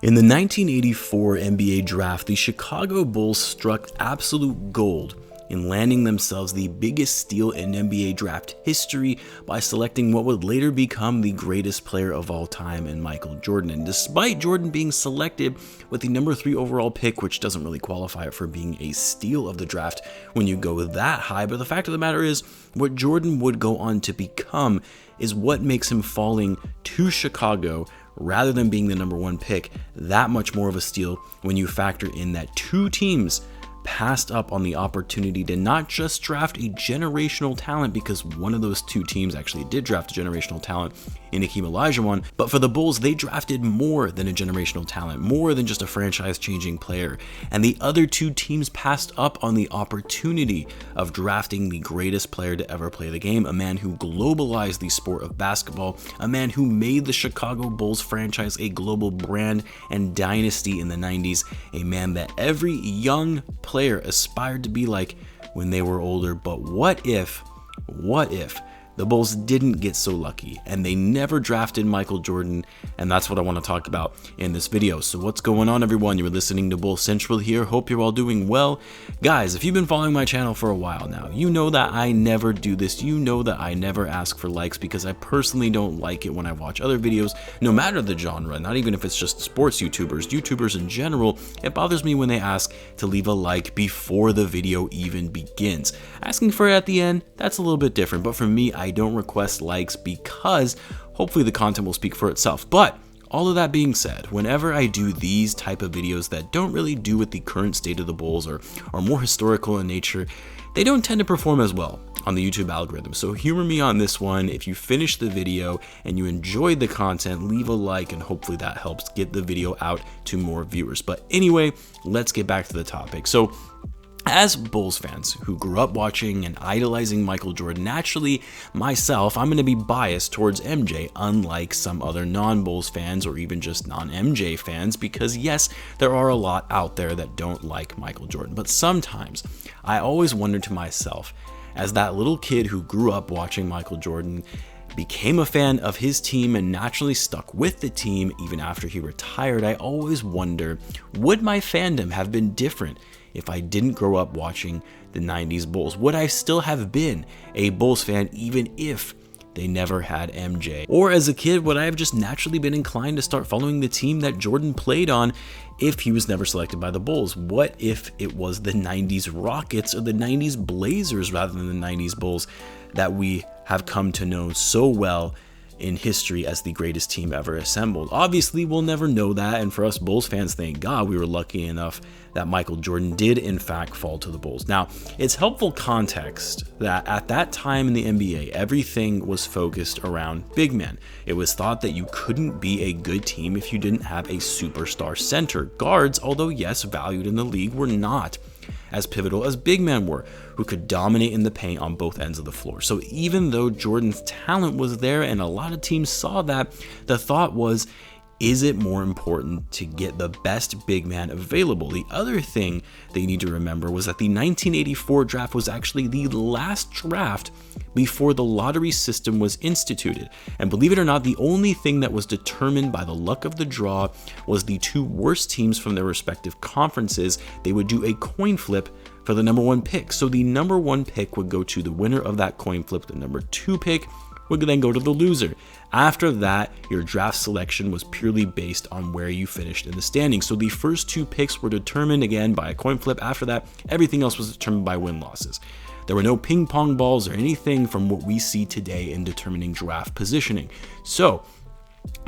In the 1984 NBA draft, the Chicago Bulls struck absolute gold in landing themselves the biggest steal in NBA draft history by selecting what would later become the greatest player of all time in Michael Jordan. And despite Jordan being selected with the number 3 overall pick, which doesn't really qualify it for being a steal of the draft when you go that high, but the fact of the matter is, what Jordan would go on to become is what makes him falling to Chicago rather than being the number 1 pick that much more of a steal when you factor in that 2 teams passed up on the opportunity to not just draft a generational talent, because one of those 2 teams actually did draft a generational talent in Hakeem Olajuwon, but for the Bulls, they drafted more than a generational talent, more than just a franchise-changing player, and the other 2 teams passed up on the opportunity of drafting the greatest player to ever play the game, a man who globalized the sport of basketball, a man who made the Chicago Bulls franchise a global brand and dynasty in the 90s, a man that every young player aspired to be like when they were older. But what if the Bulls didn't get so lucky and they never drafted Michael Jordan? And that's what I want to talk about in this video. So what's going on, everyone? You're listening to Bull Central here. Hope you're all doing well. Guys, if you've been following my channel for a while now, you know that I never do this. You know that I never ask for likes because I personally don't like it when I watch other videos, no matter the genre, not even if it's just sports YouTubers in general. It bothers me when they ask to leave a like before the video even begins. Asking for it at the end, that's a little bit different, but for me, I don't request likes because hopefully the content will speak for itself. But all of that being said, whenever I do these type of videos that don't really do with the current state of the Bulls or are more historical in nature, they don't tend to perform as well on the YouTube algorithm. So humor me on this one. If you finish the video and you enjoyed the content, leave a like and hopefully that helps get the video out to more viewers. But anyway, let's get back to the topic. So as Bulls fans who grew up watching and idolizing Michael Jordan, naturally, myself, I'm going to be biased towards MJ, unlike some other non-Bulls fans or even just non-MJ fans, because yes, there are a lot out there that don't like Michael Jordan. But sometimes I always wonder to myself, as that little kid who grew up watching Michael Jordan, became a fan of his team and naturally stuck with the team even after he retired, I always wonder, would my fandom have been different if I didn't grow up watching the 90s Bulls? Would I still have been a Bulls fan even if they never had MJ? Or as a kid, would I have just naturally been inclined to start following the team that Jordan played on if he was never selected by the Bulls? What if it was the 90s Rockets or the 90s Blazers rather than the 90s Bulls that we have come to know so well in history as the greatest team ever assembled? Obviously, we'll never know that, and for us Bulls fans, thank God we were lucky enough that Michael Jordan did in fact fall to the Bulls. Now, it's helpful context that at that time in the NBA, everything was focused around big men. It was thought that you couldn't be a good team if you didn't have a superstar center. Guards, although yes, valued in the league, were not as pivotal as big men were, who could dominate in the paint on both ends of the floor. So even though Jordan's talent was there and a lot of teams saw that, the thought was, is it more important to get the best big man available? The other thing that you need to remember was that the 1984 draft was actually the last draft before the lottery system was instituted. And believe it or not, the only thing that was determined by the luck of the draw was the 2 worst teams from their respective conferences. They would do a coin flip for the number 1 pick. So the number 1 pick would go to the winner of that coin flip. The number 2 pick would then go to the loser. After that, your draft selection was purely based on where you finished in the standings. So the first 2 picks were determined again by a coin flip. After that, everything else was determined by win-losses. There were no ping pong balls or anything from what we see today in determining draft positioning. So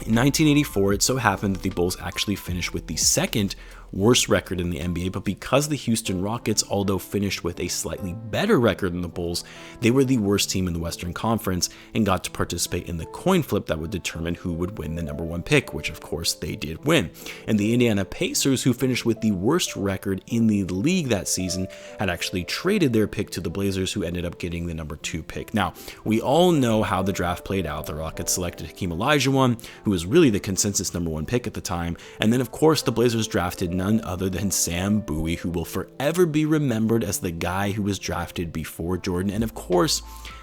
in 1984, it so happened that the Bulls actually finished with the 2nd worst record in the NBA, but because the Houston Rockets, although finished with a slightly better record than the Bulls, they were the worst team in the Western Conference and got to participate in the coin flip that would determine who would win the number 1 pick, which of course they did win. And the Indiana Pacers, who finished with the worst record in the league that season, had actually traded their pick to the Blazers, who ended up getting the number 2 pick. Now, we all know how the draft played out. The Rockets selected Hakeem Olajuwon, who was really the consensus number 1 pick at the time, and then of course the Blazers drafted none other than Sam Bowie, who will forever be remembered as the guy who was drafted before Jordan. And of course,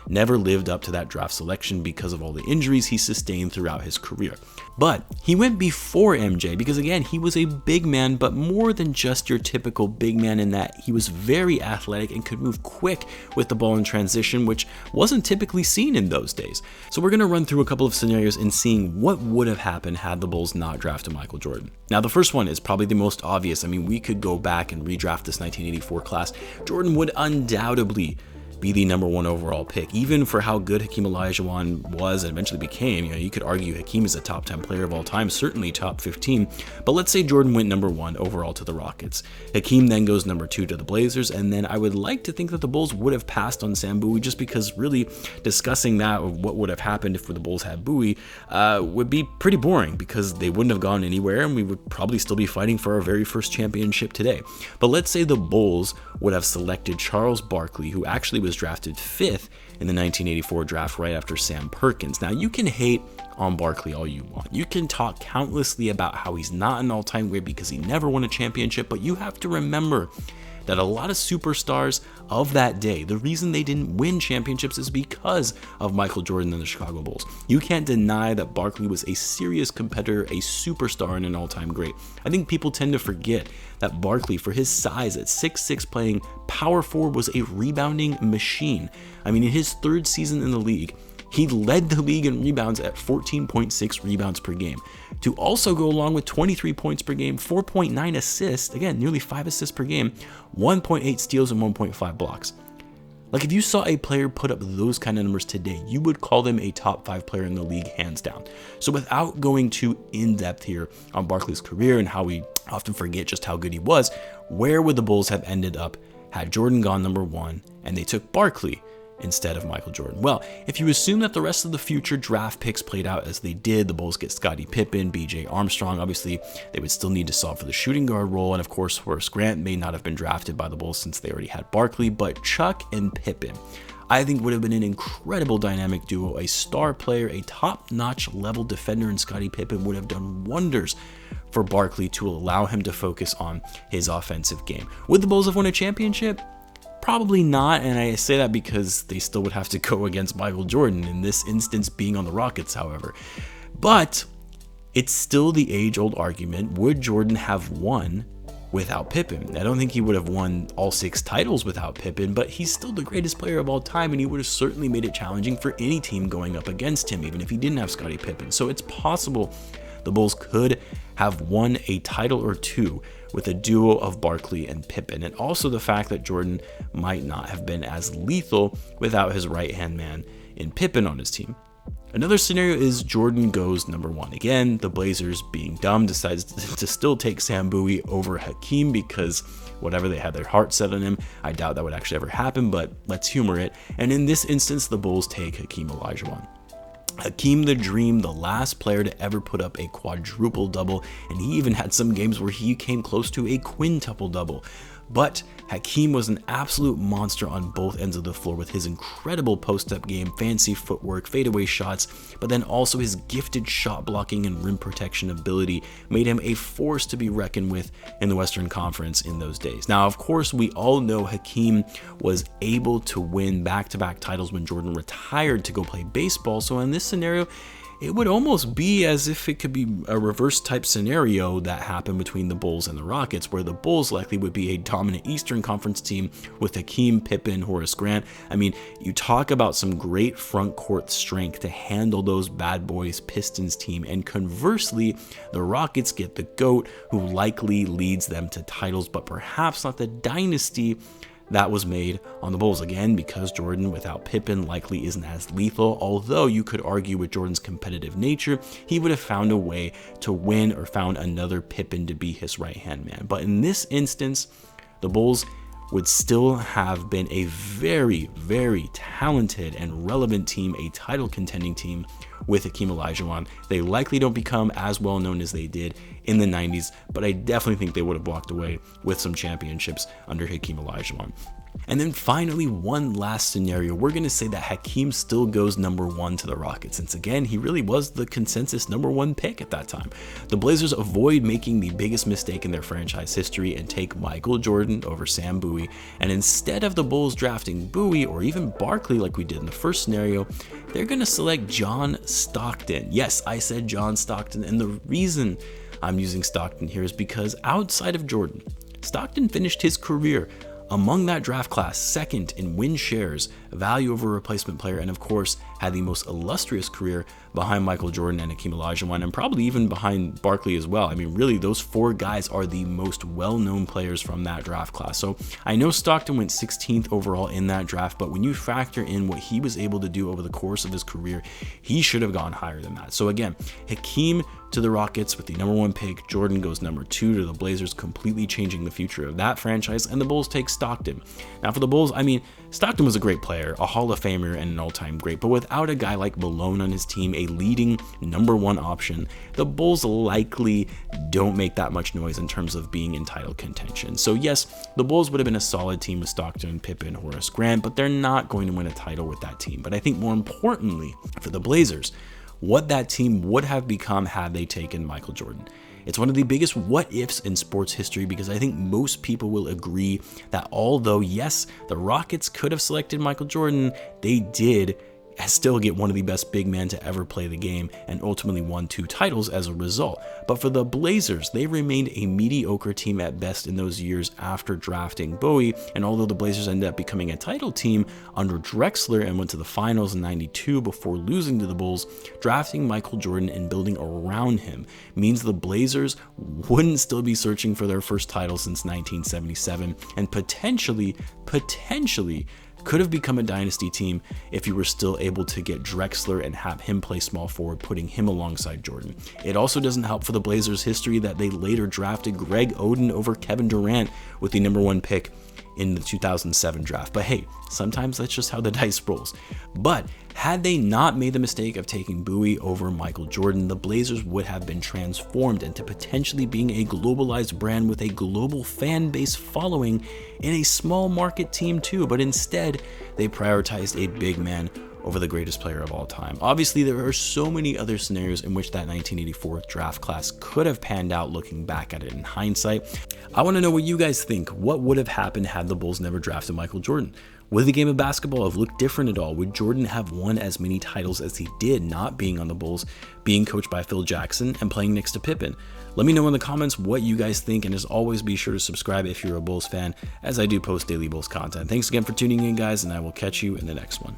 never lived up to that draft selection because of all the injuries he sustained throughout his career. But he went before MJ because, again, he was a big man, but more than just your typical big man in that he was very athletic and could move quick with the ball in transition, which wasn't typically seen in those days. So we're going to run through a couple of scenarios and seeing what would have happened had the Bulls not drafted Michael Jordan. Now, the first one is probably the most obvious. I mean, we could go back and redraft this 1984 class. Jordan would undoubtedly be the number 1 overall pick, even for how good Hakeem Olajuwon was and eventually became. You could argue Hakeem is a top 10 player of all time, certainly top 15, but let's say Jordan went number 1 overall to the Rockets. Hakeem then goes number 2 to the Blazers, and then I would like to think that the Bulls would have passed on Sam Bowie, just because really discussing that of what would have happened if the Bulls had Bowie would be pretty boring, because they wouldn't have gone anywhere and we would probably still be fighting for our very first championship today. But let's say the Bulls would have selected Charles Barkley, who actually was drafted 5th in the 1984 draft right after Sam Perkins. Now, you can hate on Barkley all you want. You can talk countlessly about how he's not an all-time great because he never won a championship, but you have to remember that a lot of superstars of that day, the reason they didn't win championships is because of Michael Jordan and the Chicago Bulls. You can't deny that Barkley was a serious competitor, a superstar, and an all-time great. I think people tend to forget that Barkley, for his size at 6'6", playing power forward, was a rebounding machine. I mean, in his 3rd season in the league, he led the league in rebounds at 14.6 rebounds per game, to also go along with 23 points per game, 4.9 assists, again, nearly 5 assists per game, 1.8 steals, and 1.5 blocks. Like, if you saw a player put up those kind of numbers today, you would call them a top 5 player in the league, hands down. So without going too in-depth here on Barkley's career and how we often forget just how good he was, where would the Bulls have ended up had Jordan gone number 1 and they took Barkley instead of Michael Jordan? Well, if you assume that the rest of the future draft picks played out as they did, the Bulls get Scottie Pippen, BJ Armstrong, obviously they would still need to solve for the shooting guard role, and of course Horace Grant may not have been drafted by the Bulls since they already had Barkley, but Chuck and Pippen, I think, would have been an incredible dynamic duo. A star player, a top-notch level defender in Scottie Pippen would have done wonders for Barkley to allow him to focus on his offensive game. Would the Bulls have won a championship? Probably not, and I say that because they still would have to go against Michael Jordan, in this instance being on the Rockets, however. But it's still the age-old argument, would Jordan have won without Pippen? I don't think he would have won all 6 titles without Pippen, but he's still the greatest player of all time, and he would have certainly made it challenging for any team going up against him, even if he didn't have Scottie Pippen. So it's possible the Bulls could have won a title or 2 with a duo of Barkley and Pippen, and also the fact that Jordan might not have been as lethal without his right-hand man in Pippen on his team. Another scenario is Jordan goes number 1. Again, the Blazers, being dumb, decides to still take Sam Bowie over Hakeem because whatever, they had their heart set on him. I doubt that would actually ever happen, but let's humor it. And in this instance, the Bulls take Hakeem Olajuwon. Hakeem the Dream, the last player to ever put up a quadruple double, and he even had some games where he came close to a quintuple double. But Hakeem was an absolute monster on both ends of the floor with his incredible post-up game, fancy footwork, fadeaway shots, but then also his gifted shot blocking and rim protection ability made him a force to be reckoned with in the Western Conference in those days. Now, of course, we all know Hakeem was able to win back-to-back titles when Jordan retired to go play baseball, so in this scenario, it would almost be as if it could be a reverse type scenario that happened between the Bulls and the Rockets, where the Bulls likely would be a dominant Eastern Conference team with Hakeem, Pippen, Horace Grant. I mean, you talk about some great front court strength to handle those bad boys Pistons team, and conversely, the Rockets get the GOAT who likely leads them to titles, but perhaps not the dynasty that was made on the Bulls, again because Jordan without Pippen likely isn't as lethal, although you could argue with Jordan's competitive nature he would have found a way to win or found another Pippen to be his right-hand man. But in this instance, the Bulls would still have been a very, very talented and relevant team, a title contending team, with Hakeem Olajuwon. They likely don't become as well known as they did in the 90s, but I definitely think they would have walked away with some championships under Hakeem Olajuwon. And then finally, one last scenario, we're going to say that Hakeem still goes number 1 to the Rockets, since again, he really was the consensus number 1 pick at that time. The Blazers avoid making the biggest mistake in their franchise history and take Michael Jordan over Sam Bowie, and instead of the Bulls drafting Bowie or even Barkley like we did in the first scenario, they're going to select John Stockton. Yes, I said John Stockton, and the reason I'm using Stockton here is because outside of Jordan, Stockton finished his career among that draft class second in win shares, value over replacement player, and of course had the most illustrious career behind Michael Jordan and Hakeem Olajuwon, and probably even behind Barkley as well. I mean, really, those 4 guys are the most well-known players from that draft class. So I know Stockton went 16th overall in that draft, but when you factor in what he was able to do over the course of his career, he should have gone higher than that. So again, Hakeem to the Rockets with the number 1 pick, Jordan goes number 2 to the Blazers, completely changing the future of that franchise, and the Bulls take Stockton. Now for the Bulls, I mean, Stockton was a great player, a Hall of Famer and an all-time great, but without a guy like Malone on his team, a leading number 1 option, the Bulls likely don't make that much noise in terms of being in title contention. So yes, the Bulls would have been a solid team with Stockton, Pippen, Horace Grant, but they're not going to win a title with that team. But I think more importantly for the Blazers, what that team would have become had they taken Michael Jordan. It's one of the biggest what ifs in sports history, because I think most people will agree that although, yes, the Rockets could have selected Michael Jordan, they did still get one of the best big men to ever play the game and ultimately won 2 titles as a result. But for the Blazers, they remained a mediocre team at best in those years after drafting Bowie, and although the Blazers ended up becoming a title team under Drexler and went to the finals in '92 before losing to the Bulls, drafting Michael Jordan and building around him means the Blazers wouldn't still be searching for their first title since 1977 and potentially could have become a dynasty team if you were still able to get Drexler and have him play small forward, putting him alongside Jordan. It also doesn't help for the Blazers' history that they later drafted Greg Oden over Kevin Durant with the number 1 pick in the 2007 draft. But hey, sometimes that's just how the dice rolls. But had they not made the mistake of taking Bowie over Michael Jordan, the Blazers would have been transformed into potentially being a globalized brand with a global fan base following in a small market team too. But instead, they prioritized a big man over the greatest player of all time. Obviously, there are so many other scenarios in which that 1984 draft class could have panned out looking back at it in hindsight. I want to know what you guys think. What would have happened had the Bulls never drafted Michael Jordan? Would the game of basketball have looked different at all? Would Jordan have won as many titles as he did not being on the Bulls, being coached by Phil Jackson and playing next to Pippen? Let me know in the comments what you guys think, and as always, be sure to subscribe if you're a Bulls fan, as I do post daily Bulls content. Thanks again for tuning in, guys, and I will catch you in the next one.